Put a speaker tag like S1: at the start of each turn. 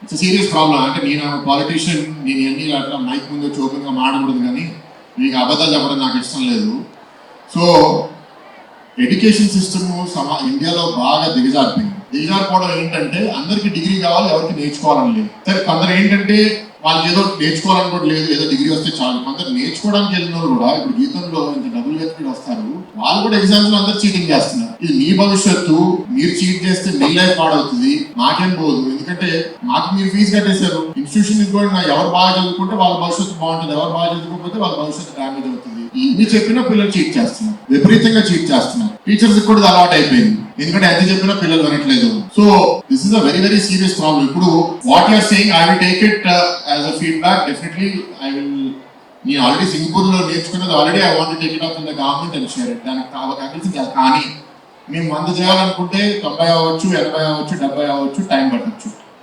S1: It's serious problem. అంటే నేను politician, నేను ఎన్ని అట్లా మైక్ ముందు ఓపెన్గా మాడకూడదు, కానీ మీకు అబద్ధాలు చెప్పడం నాకు ఇష్టం లేదు. సో ఎడ్యుకేషన్ సిస్టమ్ ఇండియాలో బాగా దిగజారిపోవడం ఏంటంటే అందరికి డిగ్రీ కావాలి, ఎవరికి నేర్చుకోవాలని లేదు. సరే కొందరు ఏంటంటే వాళ్ళకి ఏదో నేర్చుకోవాలని కూడా లేదు, ఏదో డిగ్రీ వస్తే చాలు. కొందరు నేర్చుకోవడానికి వెళ్ళిన వాళ్ళు కూడా ఇప్పుడు గీతంలో ఇంత డబ్బులు ఎత్తుకుని వస్తారు, వాళ్ళు కూడా ఎగ్జామ్స్ లో అందరు చీటింగ్ చేస్తున్నారు. ఇది మీ భవిష్యత్తు, మీరు చీట్ చేస్తే మీ లైఫ్ పాడవుతుంది, మాకేం పోదు. ఎందుకంటే మాకు మీరు ఫీజు కట్టేశారు, ఇన్స్టిట్యూషన్ కూడా ఎవరు బాగా చదువుకుంటే వాళ్ళ భవిష్యత్తు బాగుంటుంది, ఎవరు బాగా చదువుకోకపోతే వాళ్ళ భవిష్యత్తు డ్యామేజ్ అవుతుంది. ఇన్ని చెప్పినా పిల్లలు చీట్ చేస్తున్నారు, విపరీతంగా చీట్ చేస్తున్నారు. టీచర్స్ కూడా అలవాటు అయిపోయింది, ఎందుకంటే ఎంత చెప్పినా పిల్లలు వినట్లేదు. So this is a very very serious problem. ఇప్పుడు what you are saying I will take it as a feedback. Definitely I will. నేను ఆల్రెడీ సింగపూర్ లో నేర్చుకున్నది already I want to take it up in the government and share it. దానికి కావాల్సింది కానీ మేము 100 చేయాలనుకుంటే 90 అవ్వచ్చు, 80 అవ్వచ్చు, 70 అవ్వచ్చు, టైం పట్టచ్చు.